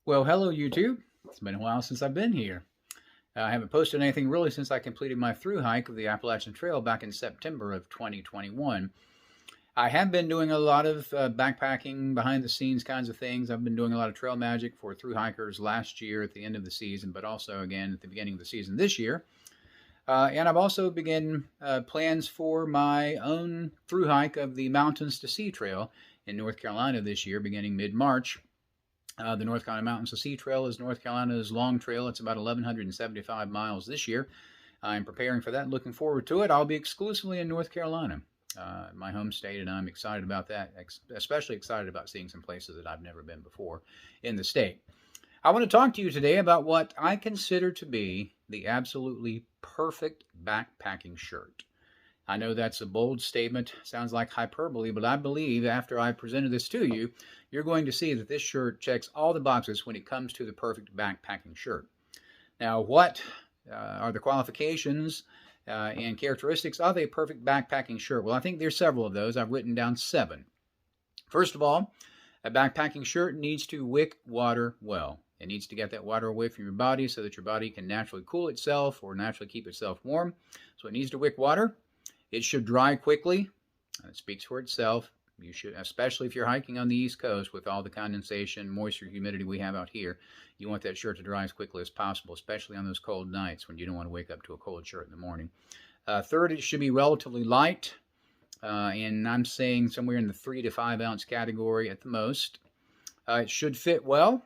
Well, hello YouTube. It's been a while since I've been here. I haven't posted anything really since I completed my through hike of the Appalachian Trail back in September of 2021. I have been doing a lot of backpacking, behind the scenes kinds of things. I've been doing a lot of trail magic for through hikers last year at the end of the season, but also again at the beginning of the season this year. And I've also begun plans for my own through hike of the Mountains to Sea Trail in North Carolina this year, beginning mid-March. The North Carolina Mountains to Sea Trail is North Carolina's long trail. It's about 1,175 miles this year. I'm preparing for that, looking forward to it. I'll be exclusively in North Carolina, my home state, and I'm excited about that, especially excited about seeing some places that I've never been before in the state. I want to talk to you today about what I consider to be the absolutely perfect backpacking shirt. I know that's a bold statement, sounds like hyperbole, but I believe after I presented this to you, you're going to see that this shirt checks all the boxes when it comes to the perfect backpacking shirt. Now, what are the qualifications and characteristics of a perfect backpacking shirt? Well, I think there's several of those. I've written down 7. First of all, a backpacking shirt needs to wick water well. It needs to get that water away from your body so that your body can naturally cool itself or naturally keep itself warm. So it needs to wick water. It should dry quickly. It speaks for itself. You should, especially if you're hiking on the East Coast with all the condensation, moisture, humidity we have out here, you want that shirt to dry as quickly as possible, especially on those cold nights when you don't want to wake up to a cold shirt in the morning. Third, it should be relatively light, and I'm saying somewhere in the 3 to 5 ounce category at the most. It should fit well,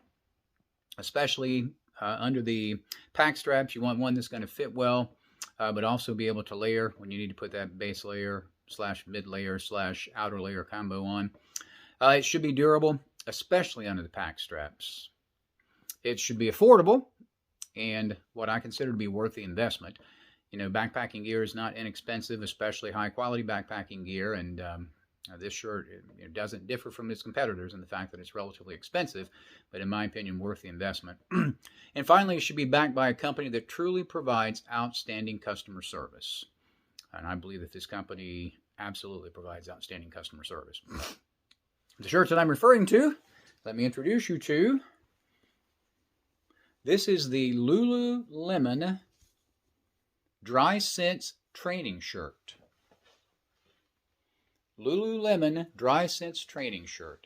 especially under the pack straps. You want one that's going to fit well, but also be able to layer when you need to put that base layer / mid layer / outer layer combo on. It should be durable, especially under the pack straps. It should be affordable and what I consider to be worth the investment. You know, backpacking gear is not inexpensive, especially high quality backpacking gear, and this shirt it doesn't differ from its competitors in the fact that it's relatively expensive, but in my opinion, worth the investment. And finally, it should be backed by a company that truly provides outstanding customer service. And I believe that this company absolutely provides outstanding customer service. The shirt that I'm referring to, let me introduce you to. This is the Lululemon Drysense training shirt. Lululemon Drysense training shirt.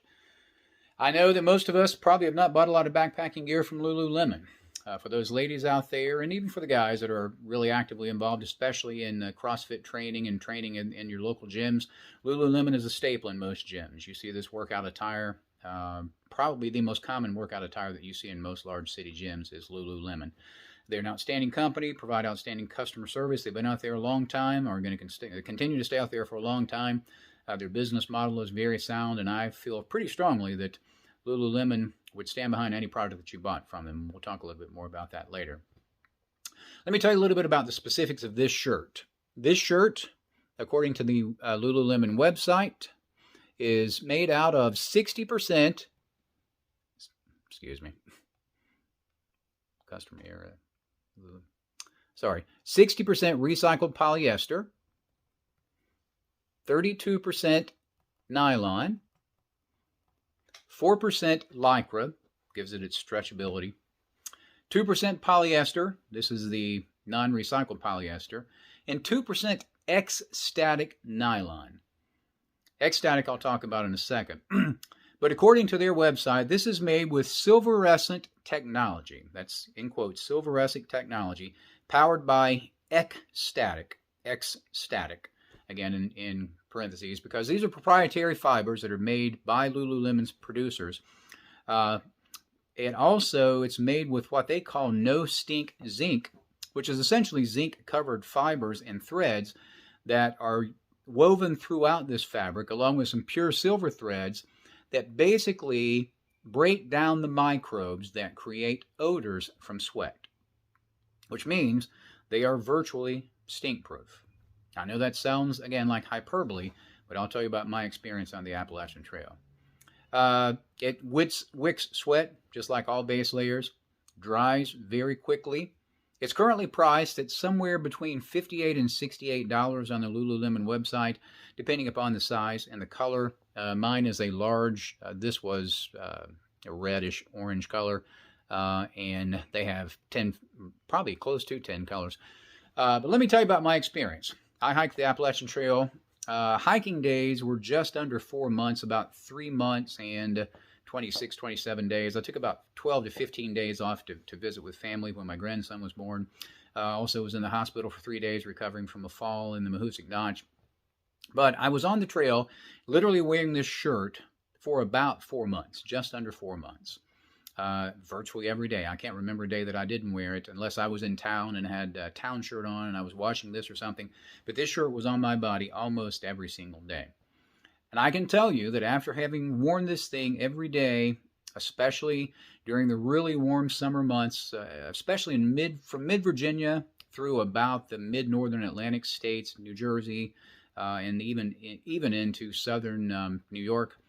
I know that most of us probably have not bought a lot of backpacking gear from Lululemon. For those ladies out there, and even for the guys that are really actively involved, especially in CrossFit training and training in your local gyms, Lululemon is a staple in most gyms. You see this workout attire, probably the most common workout attire that you see in most large city gyms is Lululemon. They're an outstanding company, provide outstanding customer service. They've been out there a long time, are going to continue to stay out there for a long time. Their business model is very sound, and I feel pretty strongly that Lululemon would stand behind any product that you bought from them. We'll talk a little bit more about that later. Let me tell you a little bit about the specifics of this shirt. This shirt, according to the Lululemon website, is made out of 60%, excuse me, customer error, 60% recycled polyester, 32% nylon, 4% Lycra, gives it its stretchability, 2% polyester, this is the non-recycled polyester, and 2% X-static nylon. X-static I'll talk about in a second. But according to their website, this is made with silverescent technology. That's, in quotes, silverescent technology, powered by X-static, again in parentheses, because these are proprietary fibers that are made by Lululemon's producers. And also, it's made with what they call no-stink zinc, which is essentially zinc-covered fibers and threads that are woven throughout this fabric, along with some pure silver threads that basically break down the microbes that create odors from sweat, which means they are virtually stink-proof. I know that sounds, again, like hyperbole, but I'll tell you about my experience on the Appalachian Trail. It wicks sweat, just like all base layers, dries very quickly. It's currently priced at somewhere between $58 and $68 on the Lululemon website, depending upon the size and the color. Mine is a large. This was a reddish orange color, and they have 10, probably close to 10 colors. But let me tell you about my experience. I hiked the Appalachian Trail. Hiking days were just under 4 months, about 3 months and 26, 27 days. I took about 12 to 15 days off to visit with family when my grandson was born. Also was in the hospital for 3 days recovering from a fall in the Mahoosic Notch. But I was on the trail literally wearing this shirt for about 4 months, just under 4 months. Virtually every day. I can't remember a day that I didn't wear it unless I was in town and had a town shirt on and I was washing this or something. But this shirt was on my body almost every single day. And I can tell you that after having worn this thing every day, especially during the really warm summer months, especially from mid-Virginia through about the mid-northern Atlantic states, New Jersey, and even into southern New York,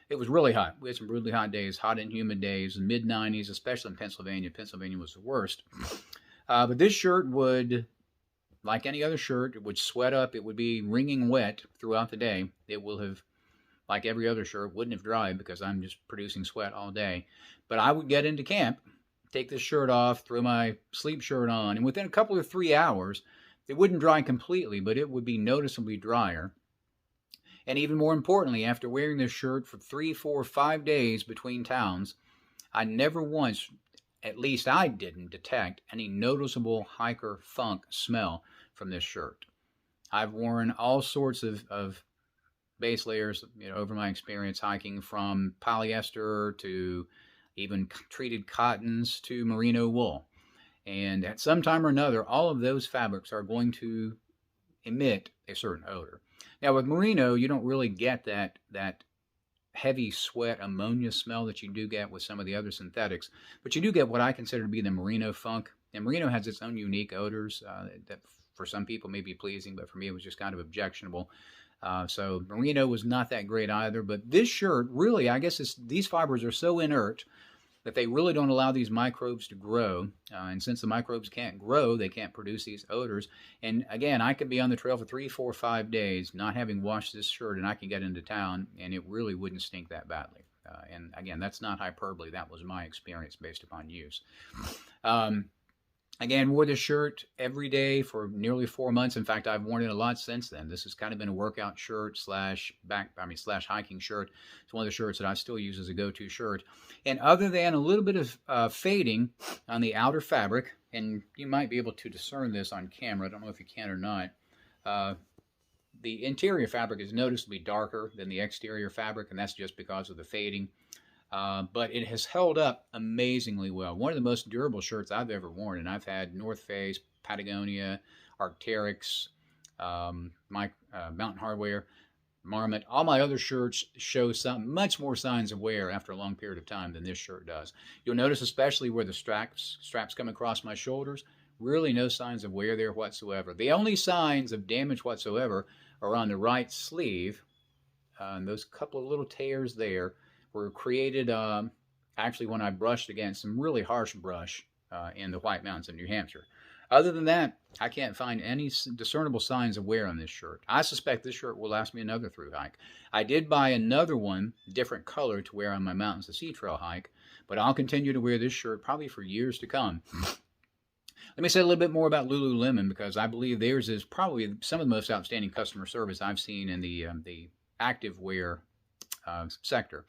it was really hot. We had some brutally hot days, hot and humid days, mid-90s, especially in Pennsylvania. Pennsylvania was the worst. But this shirt would, like any other shirt, it would sweat up. It would be wringing wet throughout the day. It will have, like every other shirt, wouldn't have dried because I'm just producing sweat all day. But I would get into camp, take this shirt off, throw my sleep shirt on, and within a couple of 3 hours, it wouldn't dry completely, but it would be noticeably drier. And even more importantly, after wearing this shirt for 3, 4, 5 days between towns, I never once, at least I didn't, detect any noticeable hiker funk smell from this shirt. I've worn all sorts of base layers, over my experience hiking, from polyester to even treated cottons to merino wool. And at some time or another, all of those fabrics are going to emit a certain odor. Now with merino, you don't really get that heavy sweat ammonia smell that you do get with some of the other synthetics, but you do get what I consider to be the merino funk. And merino has its own unique odors that for some people may be pleasing, but for me it was just kind of objectionable. So merino was not that great either. But this shirt, really, I guess these fibers are so inert that they really don't allow these microbes to grow. And since the microbes can't grow, they can't produce these odors. And again, I could be on the trail for 3, 4, 5 days not having washed this shirt, and I can get into town, and it really wouldn't stink that badly. And again, that's not hyperbole. That was my experience based upon use. Again, wore this shirt every day for nearly 4 months. In fact, I've worn it a lot since then. This has kind of been a workout shirt slash hiking shirt. It's one of the shirts that I still use as a go-to shirt. And other than a little bit of fading on the outer fabric, and you might be able to discern this on camera. I don't know if you can or not. The interior fabric is noticeably darker than the exterior fabric, and that's just because of the fading. But it has held up amazingly well. One of the most durable shirts I've ever worn, and I've had North Face, Patagonia, Arc'teryx, Mountain Hardwear, Marmot. All my other shirts show much more signs of wear after a long period of time than this shirt does. You'll notice especially where the straps come across my shoulders, really no signs of wear there whatsoever. The only signs of damage whatsoever are on the right sleeve, and those couple of little tears there were created actually when I brushed against some really harsh brush in the White Mountains of New Hampshire. Other than that, I can't find any discernible signs of wear on this shirt. I suspect this shirt will last me another through hike. I did buy another one, different color, to wear on my Mountains to Sea Trail hike, but I'll continue to wear this shirt probably for years to come. Let me say a little bit more about Lululemon, because I believe theirs is probably some of the most outstanding customer service I've seen in the active wear sector.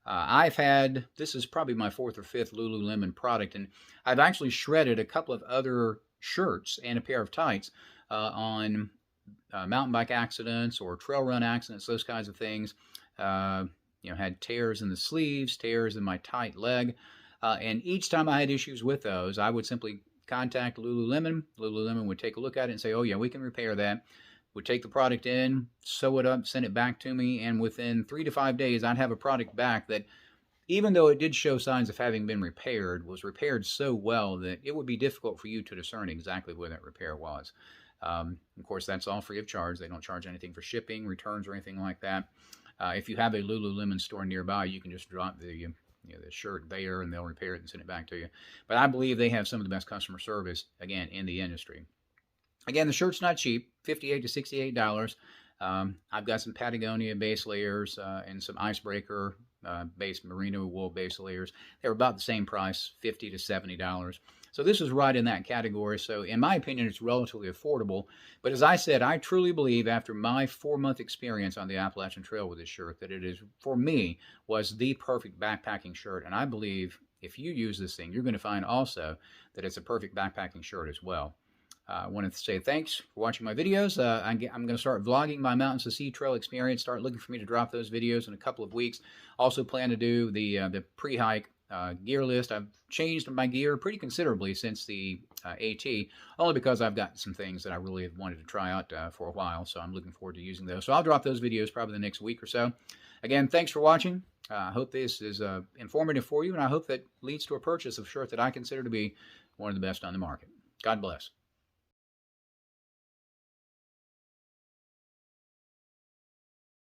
This is probably my 4th or 5th Lululemon product, and I've actually shredded a couple of other shirts and a pair of tights on mountain bike accidents or trail run accidents, those kinds of things. Had tears in the sleeves, tears in my tight leg, and each time I had issues with those, I would simply contact Lululemon. Lululemon would take a look at it and say, oh yeah, we can repair that. Would take the product in, sew it up, send it back to me, and within 3 to 5 days, I'd have a product back that, even though it did show signs of having been repaired, was repaired so well that it would be difficult for you to discern exactly where that repair was. Of course, that's all free of charge. They don't charge anything for shipping, returns, or anything like that. If you have a Lululemon store nearby, you can just drop the shirt there, and they'll repair it and send it back to you. But I believe they have some of the best customer service, again, in the industry. Again, the shirt's not cheap, $58 to $68. I've got some Patagonia base layers and some Icebreaker based merino wool base layers. They were about the same price, $50 to $70. So this is right in that category. So in my opinion, it's relatively affordable. But as I said, I truly believe after my 4-month experience on the Appalachian Trail with this shirt that it is, for me, was the perfect backpacking shirt. And I believe if you use this thing, you're going to find also that it's a perfect backpacking shirt as well. I wanted to say thanks for watching my videos. I'm going to start vlogging my Mountains to Sea Trail experience. Start looking for me to drop those videos in a couple of weeks. Also plan to do the pre-hike gear list. I've changed my gear pretty considerably since the AT, only because I've got some things that I really have wanted to try out for a while. So I'm looking forward to using those. So I'll drop those videos probably the next week or so. Again, thanks for watching. I hope this is informative for you, and I hope that leads to a purchase of a shirt that I consider to be one of the best on the market. God bless.